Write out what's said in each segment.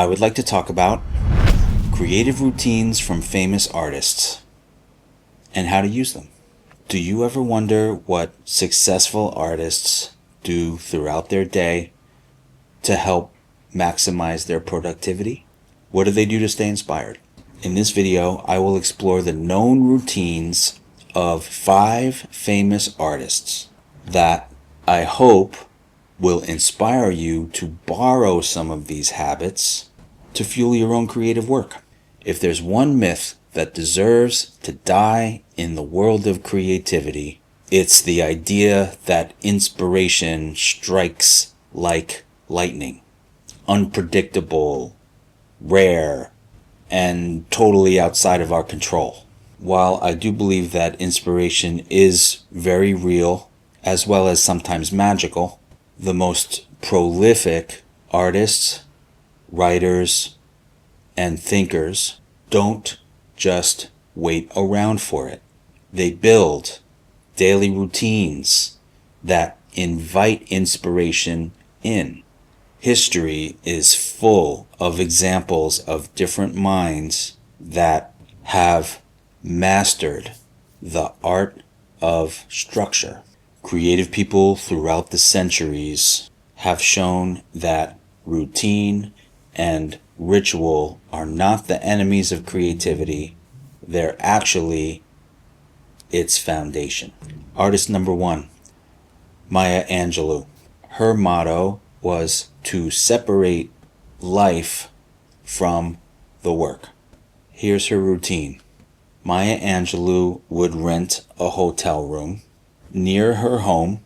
I would like to talk about creative routines from famous artists and how to use them. Do you ever wonder what successful artists do throughout their day to help maximize their productivity? What do they do to stay inspired? In this video, I will explore the known routines of 5 famous artists that I hope will inspire you to borrow some of these habits to fuel your own creative work. If there's one myth that deserves to die in the world of creativity, it's the idea that inspiration strikes like lightning, unpredictable, rare, and totally outside of our control. While I do believe that inspiration is very real, as well as sometimes magical, the most prolific artists, writers, and thinkers don't just wait around for it. They build daily routines that invite inspiration in. History is full of examples of different minds that have mastered the art of structure. Creative people throughout the centuries have shown that routine and ritual are not the enemies of creativity. They're actually its foundation. Artist number 1, Maya Angelou. Her motto was to separate life from the work. Here's her routine. Maya Angelou would rent a hotel room near her home,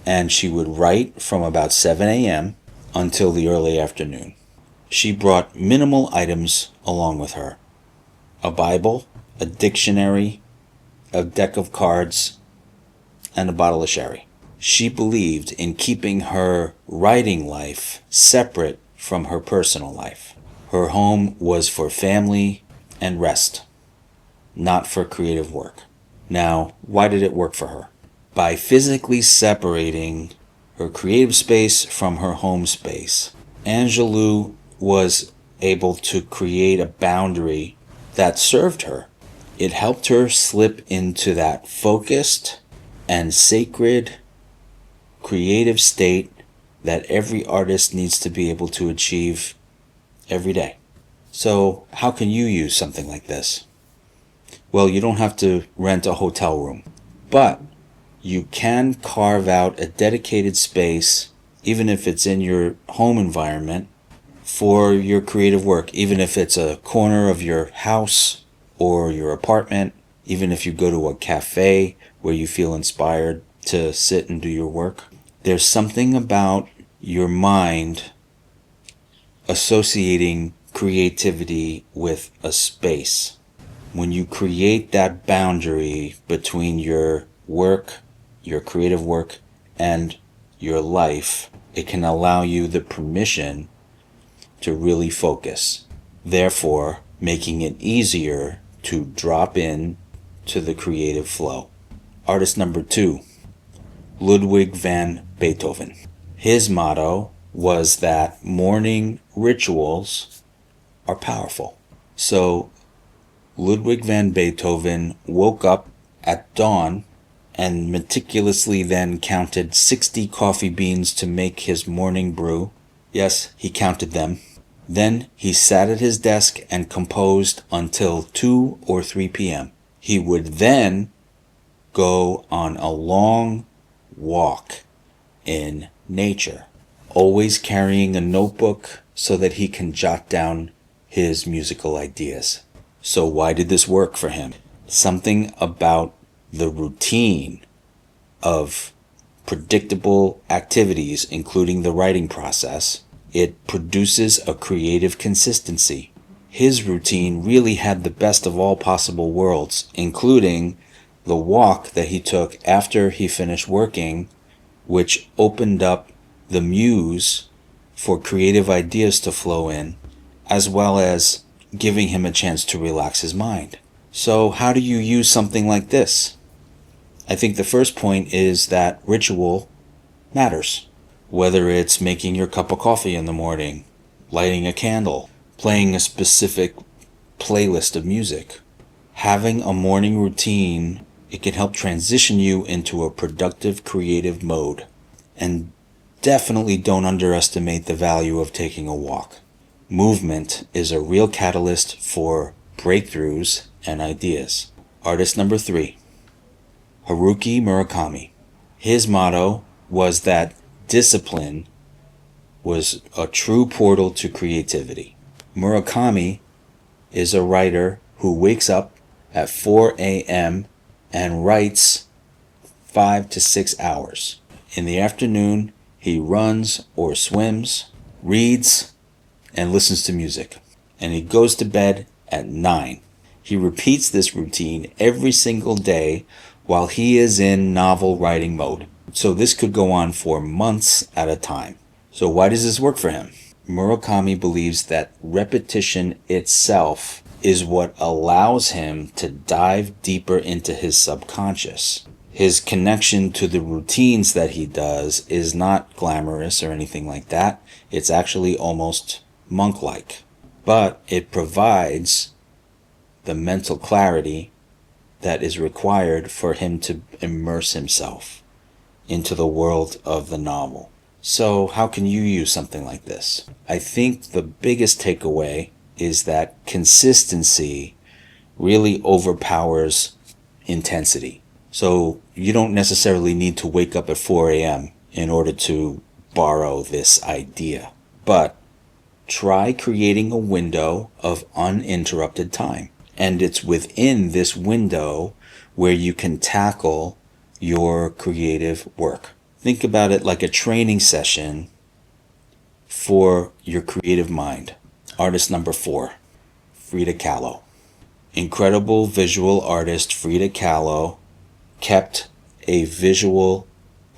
and she would write from about 7 a.m. until the early afternoon. She brought minimal items along with her: a Bible, a dictionary, a deck of cards, and a bottle of sherry. She believed in keeping her writing life separate from her personal life. Her home was for family and rest, not for creative work. Now, why did it work for her? By physically separating her creative space from her home space, Angelou was able to create a boundary that served her. It helped her slip into that focused and sacred creative state that every artist needs to be able to achieve every day. So, how can you use something like this? Well, you don't have to rent a hotel room, but you can carve out a dedicated space, even if it's in your home environment, for your creative work, even if it's a corner of your house or your apartment, even if you go to a cafe where you feel inspired to sit and do your work. There's something about your mind associating creativity with a space. When you create that boundary between your work, your creative work, and your life, it can allow you the permission to really focus, therefore making it easier to drop in to the creative flow. Artist number 2, Ludwig van Beethoven. His motto was that morning rituals are powerful. So Ludwig van Beethoven woke up at dawn and meticulously then counted 60 coffee beans to make his morning brew. Yes, he counted them. Then he sat at his desk and composed until 2 or 3 p.m. He would then go on a long walk in nature, always carrying a notebook so that he can jot down his musical ideas. So why did this work for him? Something about the routine of predictable activities, including the writing process, it produces a creative consistency. His routine really had the best of all possible worlds, including the walk that he took after he finished working, which opened up the muse for creative ideas to flow in, as well as giving him a chance to relax his mind. So how do you use something like this? I think the first point is that ritual matters. Whether it's making your cup of coffee in the morning, lighting a candle, playing a specific playlist of music. Having a morning routine, it can help transition you into a productive, creative mode. And definitely don't underestimate the value of taking a walk. Movement is a real catalyst for breakthroughs and ideas. Artist number 3, Haruki Murakami. His motto was that discipline was a true portal to creativity. Murakami is a writer who wakes up at 4 a.m. and writes 5 to 6 hours. In the afternoon, he runs or swims, reads, and listens to music. And he goes to bed at 9. He repeats this routine every single day while he is in novel writing mode. So this could go on for months at a time. So why does this work for him? Murakami believes that repetition itself is what allows him to dive deeper into his subconscious. His connection to the routines that he does is not glamorous or anything like that. It's actually almost monk-like. But it provides the mental clarity that is required for him to immerse himself into the world of the novel. So how can you use something like this? I think the biggest takeaway is that consistency really overpowers intensity. So you don't necessarily need to wake up at 4 a.m. in order to borrow this idea. But try creating a window of uninterrupted time. And it's within this window where you can tackle your creative work. Think about it like a training session for your creative mind. Artist number 4, Frida Kahlo. Incredible visual artist Frida Kahlo kept a visual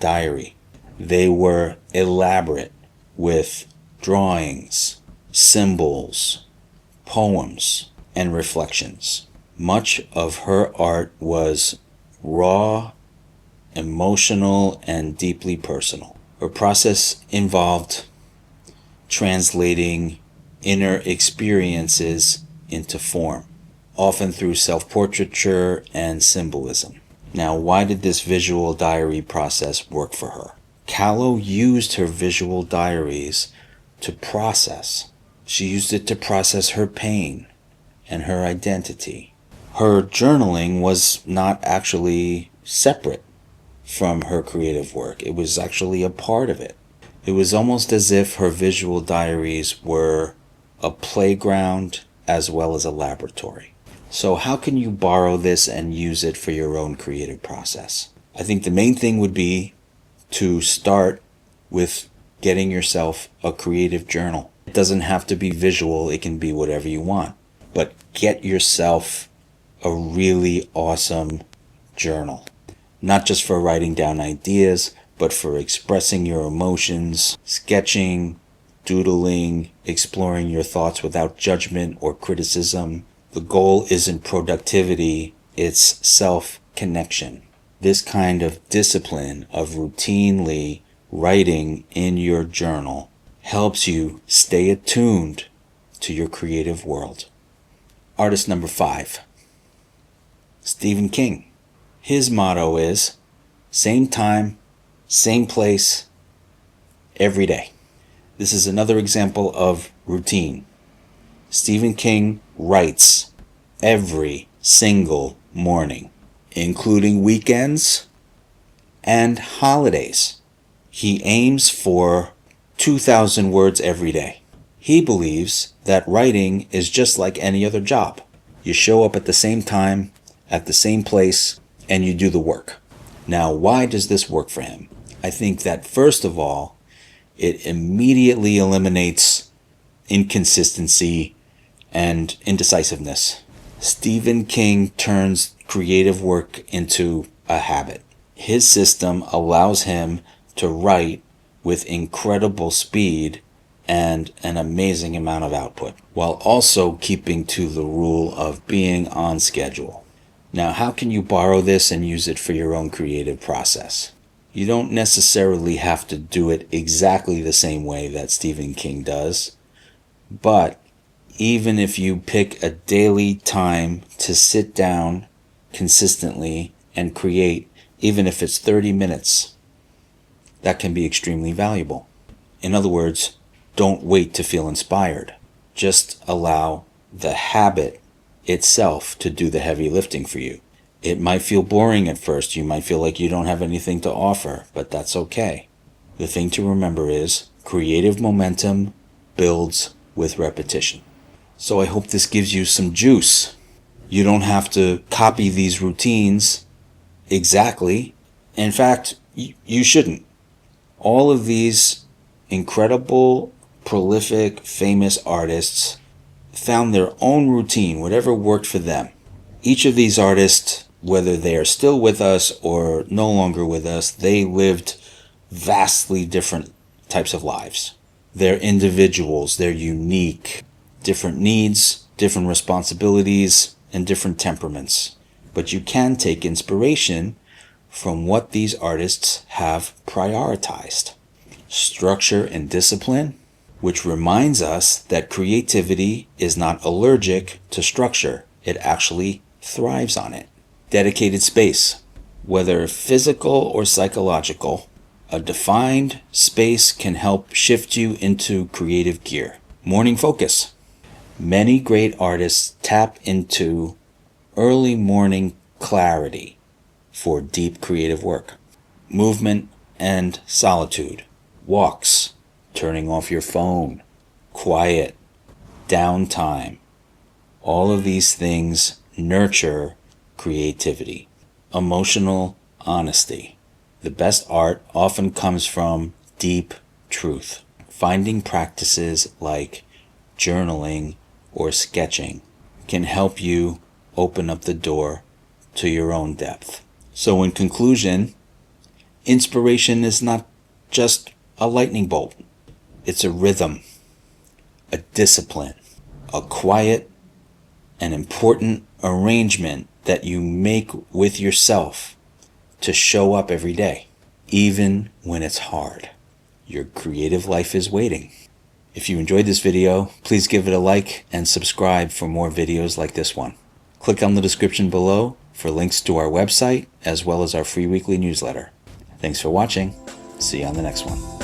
diary. They were elaborate with drawings, symbols, poems, and reflections. Much of her art was raw, emotional, and deeply personal. Her process involved translating inner experiences into form, often through self-portraiture and symbolism. Now, why did this visual diary process work for her? Kahlo used her visual diaries to process. She used it to process her pain and her identity. Her journaling was not actually separate from her creative work. It was actually a part of it. It was almost as if her visual diaries were a playground as well as a laboratory. So how can you borrow this and use it for your own creative process? I think the main thing would be to start with getting yourself a creative journal. It doesn't have to be visual, it can be whatever you want. But get yourself a really awesome journal. Not just for writing down ideas, but for expressing your emotions, sketching, doodling, exploring your thoughts without judgment or criticism. The goal isn't productivity, it's self-connection. This kind of discipline of routinely writing in your journal helps you stay attuned to your creative world. Artist number 5, Stephen King. His motto is, same time, same place, every day. This is another example of routine. Stephen King writes every single morning, including weekends and holidays. He aims for 2,000 words every day. He believes that writing is just like any other job. You show up at the same time, at the same place, and you do the work. Now, why does this work for him? I think that first of all, it immediately eliminates inconsistency and indecisiveness. Stephen King turns creative work into a habit. His system allows him to write with incredible speed and an amazing amount of output, while also keeping to the rule of being on schedule. Now, how can you borrow this and use it for your own creative process? You don't necessarily have to do it exactly the same way that Stephen King does, but even if you pick a daily time to sit down consistently and create, even if it's 30 minutes, that can be extremely valuable. In other words, don't wait to feel inspired. Just allow the habit itself to do the heavy lifting for you. It might feel boring at first. You might feel like you don't have anything to offer, but that's okay. The thing to remember is creative momentum builds with repetition. So I hope this gives you some juice. You don't have to copy these routines exactly. In fact, you shouldn't. All of these incredible, prolific, famous artists found their own routine, whatever worked for them. Each of these artists, whether they are still with us or no longer with us, they lived vastly different types of lives. They're individuals, they're unique, different needs, different responsibilities, and different temperaments. But you can take inspiration from what these artists have prioritized. Structure and discipline, which reminds us that creativity is not allergic to structure. It actually thrives on it. Dedicated space, whether physical or psychological, a defined space can help shift you into creative gear. Morning focus. Many great artists tap into early morning clarity for deep creative work. Movement and solitude. Walks, turning off your phone, quiet, downtime. All of these things nurture creativity. Emotional honesty. The best art often comes from deep truth. Finding practices like journaling or sketching can help you open up the door to your own depth. So in conclusion, inspiration is not just a lightning bolt. It's a rhythm, a discipline, a quiet and important arrangement that you make with yourself to show up every day, even when it's hard. Your creative life is waiting. If you enjoyed this video, please give it a like and subscribe for more videos like this one. Click on the description below for links to our website as well as our free weekly newsletter. Thanks for watching. See you on the next one.